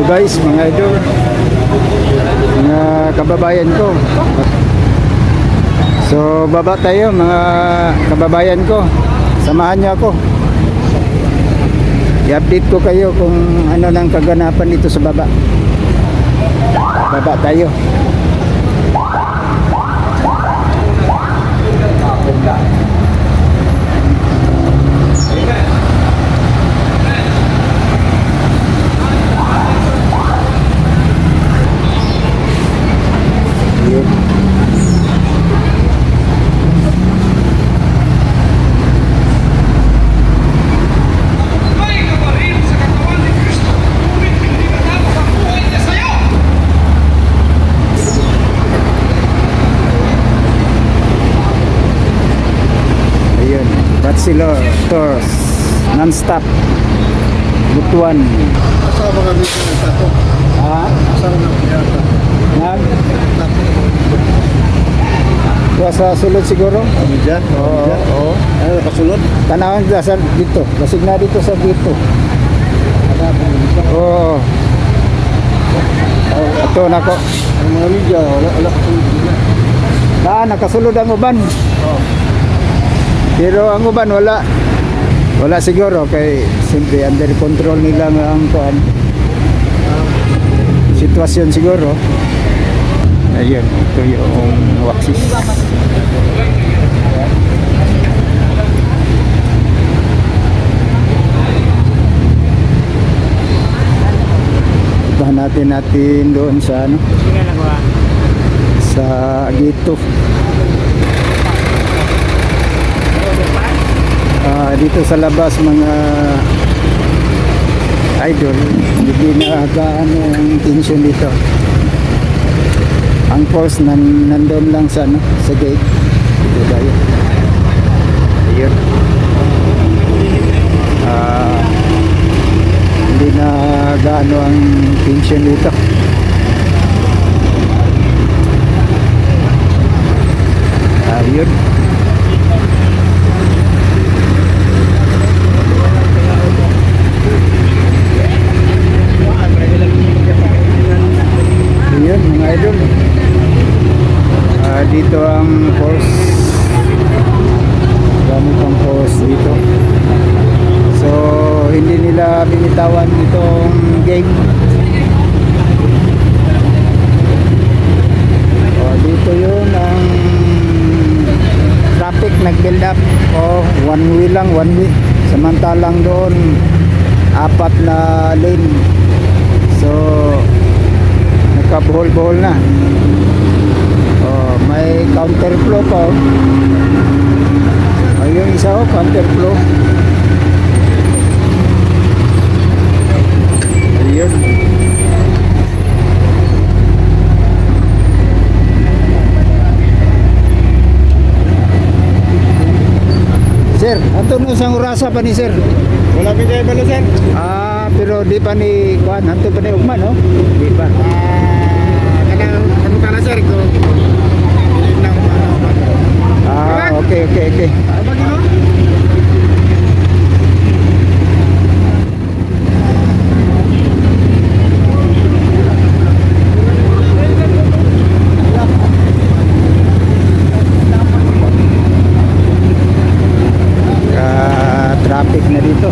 guys, mga idol, mga kababayan ko. So baba tayo mga kababayan ko. Samahan niyo ako. I-update ko kayo kung ano nang kaganapan dito sa baba. Baba tayo. Silo Tours non-stop Butuan. Asa mga dito ng tato? Ha? Asa na piyata? Nag? Tato. Kuha sa sulod siguro? Ano dyan? Oo. Oo. Ano kasulod? Tanawan sa dito. Basig na dito sa dito. Oo. Ito na ko. Ang mga media, wala kasulod dyan. Nakasulod ang uban. Oo. Pero ang uban wala siguro kay siyempre under control nila nga ang kuan sitwasyon siguro. Ayun, ito yung Waxis. Puntahan natin doon sa sa Gito. Dito sa labas mga idol, hindi na gaano ang tension dito. Ang force nandun lang sa sa gate. Dito tayo. Ayun. Hindi na gaano ang tension dito. Ayun. Ayun mga idol, dito ang force, dami pang force dito, so hindi nila binitawan itong gate. Dito yun ang traffic nag-build up, one way lang, one way, samantalang doon 4 na lane, so nagkabuhol-buhol na. May counterflow pa. Ayun isa counterflow. Ayun. Sir, ato na isang orasa pa ni sir. Wala pinay ba na sir? Pero di pa ni kuan, hanto pa ni ugman, no? Di pa. Kamu na sir ko. Okay. Bagi mo? Traffic na dito.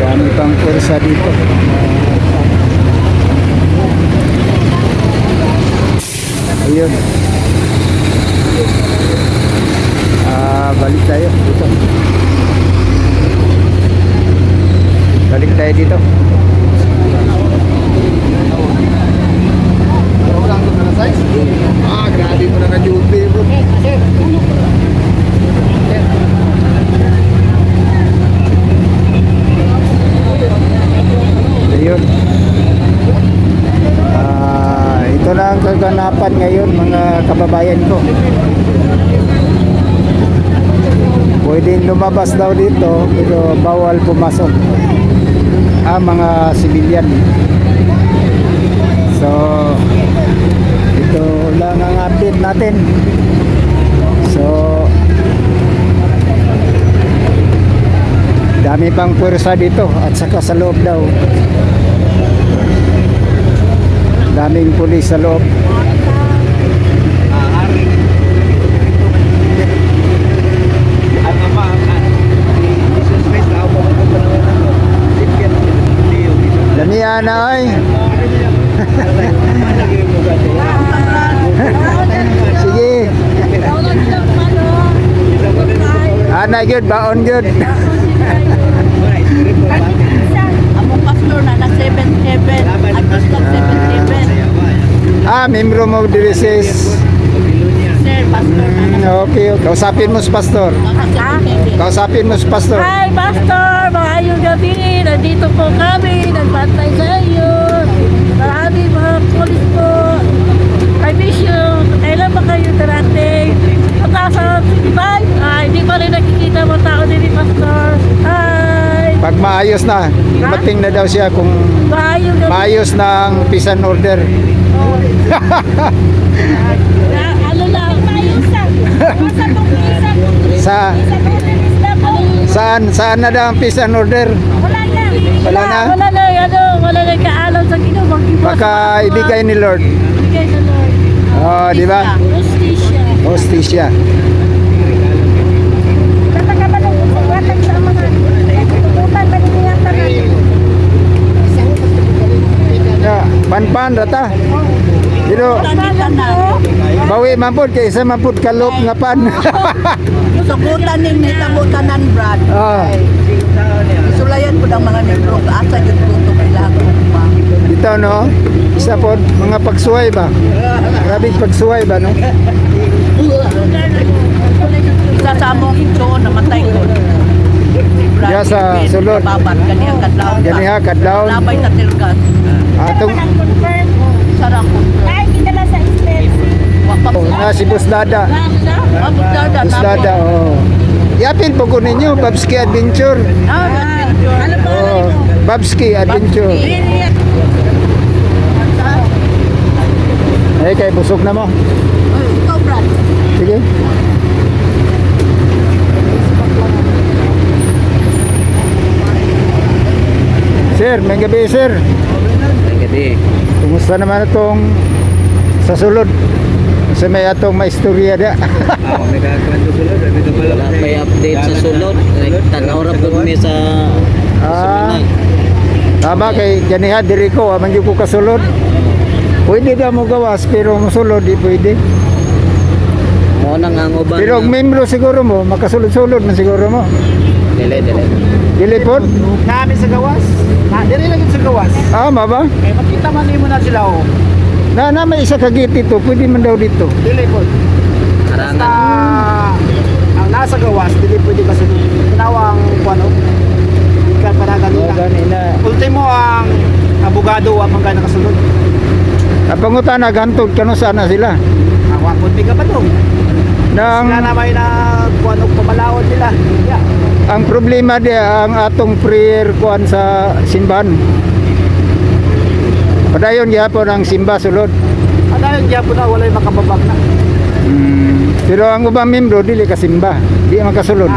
Dami pang kursa dito. Ayun. Balik tayo dito. Balik tayo dito. Grabe mo na na-duty bro. Ayun. Ito na ang kaganapan ngayon mga kababayan ko. Pwedeng lumabas daw dito pero bawal pumasok mga civilian. So ito lang ang update natin. So Dami pang pwersa dito at saka sa loob daw. Daming pulis sa loob. Damihan na ay. Sige. Ana gyud baon gyud. Among pastor na nag 7-7 at gusto 7-7. Membro mo diri sis. Sir, pastor na Okay, kausapin mo si pastor. Kausapin mo si pastor. Hi, pastor! Maayong gabi! Nandito po kami. Nagbantay sa iyo. Maraming mga pulis po. Kay Bishop, kailan ba kayo darating? Pagkasa 55? Hindi pa rin nakikita mo tao din ni pastor. Hi! Pag maayos na, dumating na daw siya kung Maayong gabi. maayos na ang peace and order. Oh. Ano lang? Maayos lang. Sa pang-isang. Sa saan na daw ang peace and order? Wala na. Wala na? Wala na kaalam sa Ginoo. Baka ibigay ni Lord. Ibigay sa Lord. Oh, di ba? Justisya. Hostisya. Kapag ba nung uwatan sa mga utan ba niyang tanan? Pan rata. Dito Nandito na. bawi mampud kay isa mampud kalop nga pan. Sugutan ning nitabutan Brad. Ah, Isulayan po ng mga membro. Asa yung tuto kailangan pa. dito no. Isa po mga pagsuway ba? Grabe pagsuway ba no? Isa sa among doon namatay ko. Diya sa sulod. Babat kaniyang kadlaw. Ganiha kadlaw. Labay sa tilgas. Atong Sarang ko. Ay, kinala sa expensive. na si Busdada. Busdada. Busdada oh. Yapin po ko ninyo Babski Adventure. Ano ba? Oh, Babski Adventure. Ay kay busog na mo. Ikaw, Brad. Sige. Sir, may gabi sir. Gabi. Kumusta naman itong sa sulod? Kasi may atong maistorya da. Ako may kakakwento sulod. Wala may update sa sulod. Tanaw ra pud mi sa Ah, tama kay ganiha diri ko man gyud ko kasulod. Pwede daw mo gawas pero musulod di pwede. mo nang ang uban. Pero ang membro siguro mo makasulod-sulod man siguro mo. dili. Dili pod? Namin sa gawas. Dili lang yun sa gawas. Ama ba? Kaya makita man mo na sila oh. Na may isa ka gate dito, pwede man daw dito. Dili po. Arangan. Ang nasa gawas, dili pwede kasi tinawang kuano. Ikan paragan Oh, nila. ganina. Ultimo ang abogado ang mga nakasunod. Napangutan na gantod kano sana sila. Ang wakon ka pa to. Nang Sila na may na kuano pamalaod nila. Yeah. ang problema dia ang atong prayer kuan sa simbahan. Padayon gyapon ang simba sulod. Ano yung gyapon na walay makababag na. Pero ang ubang membro dili kasimba, di makasulod.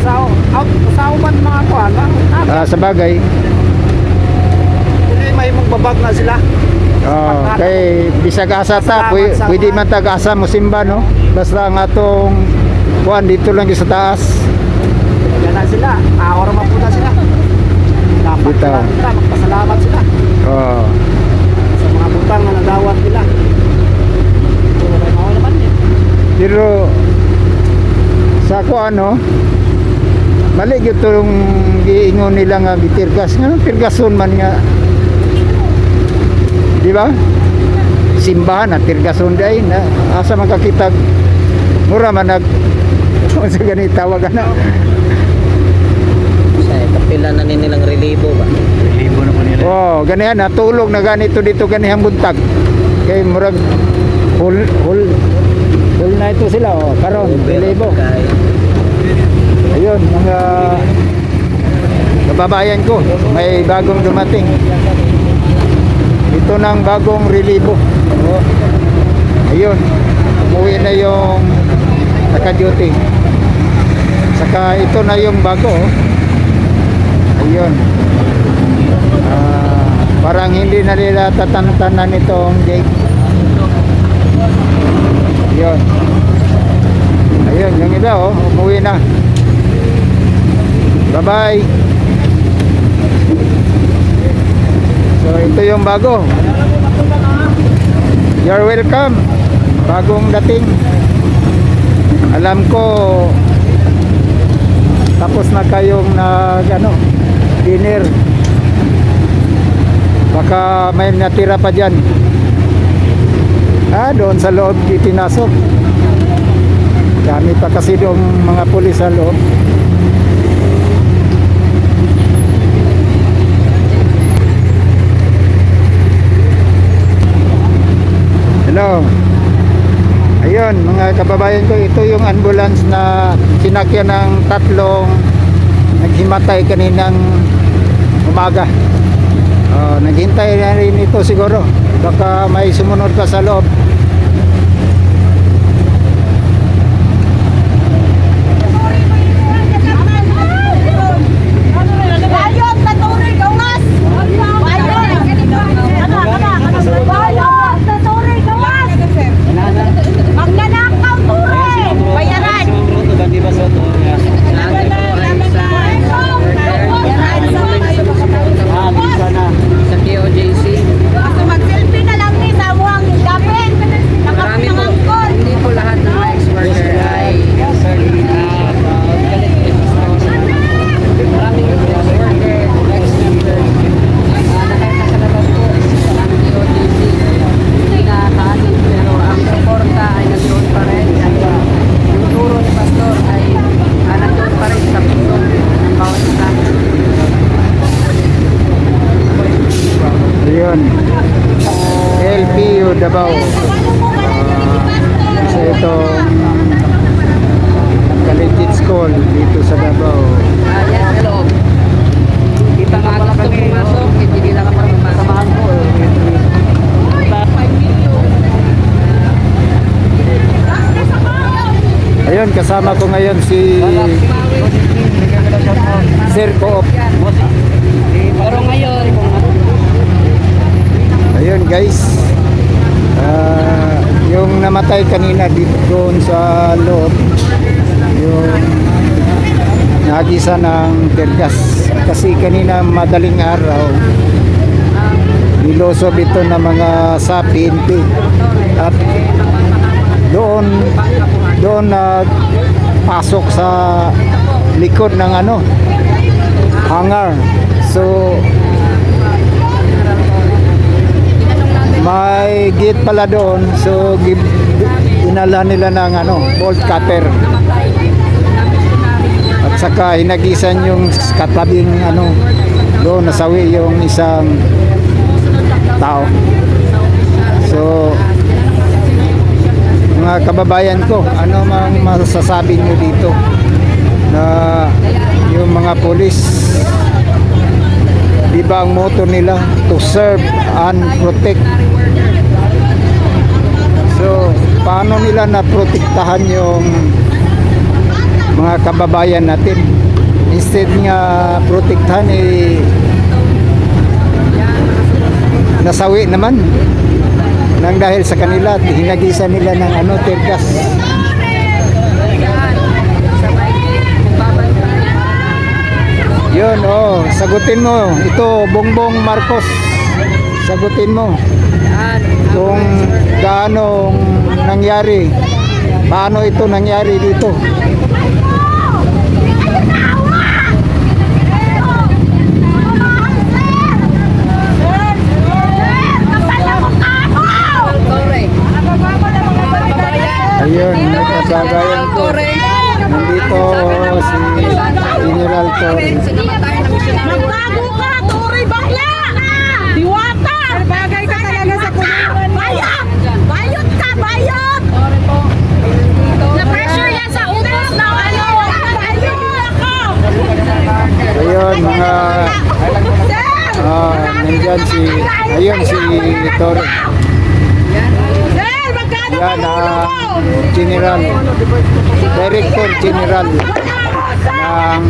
Sa uban mga kuan, Sa bagay. dili may mong babag na sila. Kay bisag asa ta, pwede man tag-asa mo simba no. Basta ang atong kuan dito lang yung sa taas. Yan na sila. Ahora man po na sila. Dapat Bitaw. sila magpasalamat sila Oh. sa mga butang na nagawat nila. Wala mo naman eh. Pero sa kuan no, mali gyud tong giingon nila nga bitirgas nga tirgason man nga. Di ba? Simbahan at tirgason day na asa makakitag mura man nag kung sa ganit tawag na. Sa kapila na ni nilang relibo ba. Libo na po nila. Oh, ganihan na tulog na ganito dito ganihang buntag. Kay murag hul na ito sila oh, karon libo. Ayun, mga kababayan ko, may bagong dumating. Ito ng bagong relibo. Oh. Ayun, umuwi na yung naka-duty. Saka ito na yung bago. Oh. Yun. Parang hindi na nila tatantanan itong gate. Yun. Ayun, yung iba oh, umuwi na. Bye-bye. So ito yung bago. You're welcome. Bagong dating. Alam ko tapos na kayong dinner. Baka may natira pa dyan. Doon sa loob ipinasok. Dami pa kasi doon mga pulis sa loob. Hello. Ayun mga kababayan ko, ito yung ambulance na sinakyan ng tatlong naghimatay kaninang umaga. Naghintay na rin ito siguro. Baka may sumunod pa sa loob. Bayot, taturi, gawas! Bayot! Bayot, taturi, gawas! Magnanakaw, turi! Bayaran! Bisa na. Sa KOJC. Mag-selfie na lang ni sa muhang gapin. Marami po, Nakapangangkol. hindi po lahat ng ex-worker ay galit maraming ex-worker, ex-member nakakasalabas po sa KOJC. Hindi nakakaalis pero ang suporta ay nandoon pa rin at yung turo ni Pastor ay nandoon pa rin sa puso ng bawat isa. Ayun. LPU Davao. Sa itong Collegiate School dito sa Davao. Yan sa loob. Kita nga gusto pumasok, hindi nila ka parang masamahan po. Ayun, kasama ko ngayon si Sir Coop. Pero ngayon, Ayun guys. Yung namatay kanina dito doon sa loob. Yung nagisa ng tergas. Kasi kanina madaling araw nilosob ito ng mga sapinti. At doon pasok sa likod ng hangar. So may gate pala doon. So dinala nila ng bolt cutter. At saka hinagisan yung katabing doon nasawi yung isang tao. So mga kababayan ko, ano mang masasabi nyo dito na yung mga pulis, di ba ang motto nila to serve and protect? So paano nila naprotektahan yung mga kababayan natin? Instead nga protektahan, nasawi naman nang dahil sa kanila at hinagisan nila ng tergas. Yun, sagutin mo. Ito, Bongbong Marcos. Sagutin mo. Kung gaano nangyari. Paano ito nangyari dito? Ayun, nagkasagayan ko. Nandito si General Torres. Magbago ka, turi, bakla! Diwata! Bagay ka talaga sa kulungan. Bayot! Bayot ka, bayot! Na-pressure yan sa ubos na bayot ka! Ayun, mga nandyan si Torres. Yan, General, Director General ng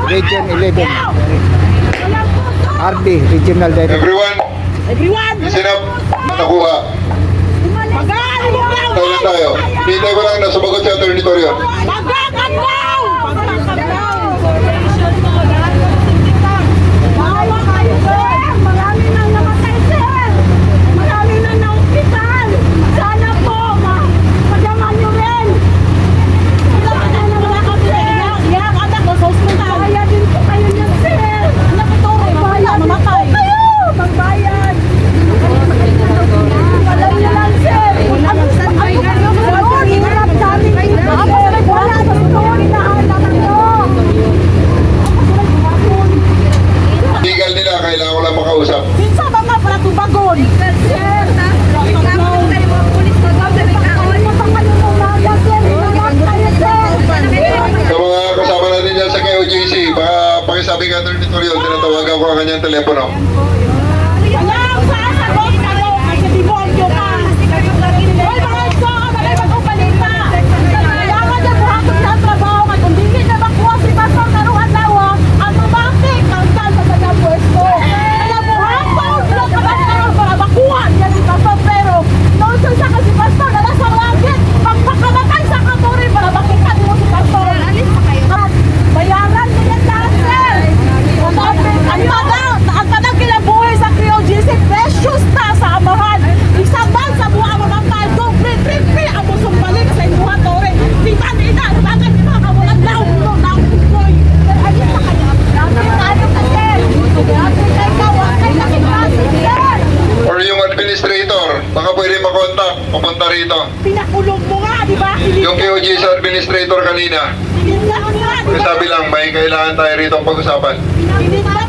Region 11. Walang puso. RD, Regional Director. Everyone, Everyone! listen up. Nakuha. Magaling lang! Tayo lang tayo. Hintay ko lang na sumagot si Atty. Torion. Magkakablaw! Magkakablaw! Bawa kayo, sir! Marami nang namatay, sir! Marami nang na-hospital! Sana po, magaman nyo rin! Yang anak ko sa hospital. Kaya din po kayo niyan, sir! Anak ito, magbayad din po kayo! Magbayad! Alam niyo lang, sir! Ano kayo? Hirap namin dito, sir! Wala sa totoo, hinahanap nyo! Legal nila, kailangan ko lang makausap. Minsa ba nga para tubagon? Sir! Sa mga kasama natin dyan sa KOJC, baka pakisabi ka Atty. Torion, tinatawagan ko ang kanyang telepono. Ayaw sa asagot kayo kasi demonyo ka. Hoy, mga ito, malay mag-upalita. Kailangan niya buhaton sa trabaho at kung hindi na makuha si Pastor Karuhan Lawa, ang mabatik ang sal sa kanyang pwesto. Kaya buhaton sila sa Pastor para makuha niya si Pastor, pero noon sa kasi Pastor na nasa langit, pagpakamatay sa katorin para makita niyo si Pastor. At bayaran niya yan lahat, sir. Ang tanang kinabuhi sa KOJC, precious na sa amahan. Isang bang sa buha mga kaldo, triple ang musong balik sa ibuha, tore. Di ba nila, bakit di ba kawalan daw mo na kukoy? Pero ayun pa kayo. Dami tayo kasi. Dami kayo kawa, kayo nakikasi, sir. Or yung administrator, baka pwede makontak, papunta rito. Pinakulong mo nga, di ba? Yung KOJC administrator kanina, Piningat mo nga, di ba? sabi lang, may kailangan tayo rito ang pag-usapan. Piningat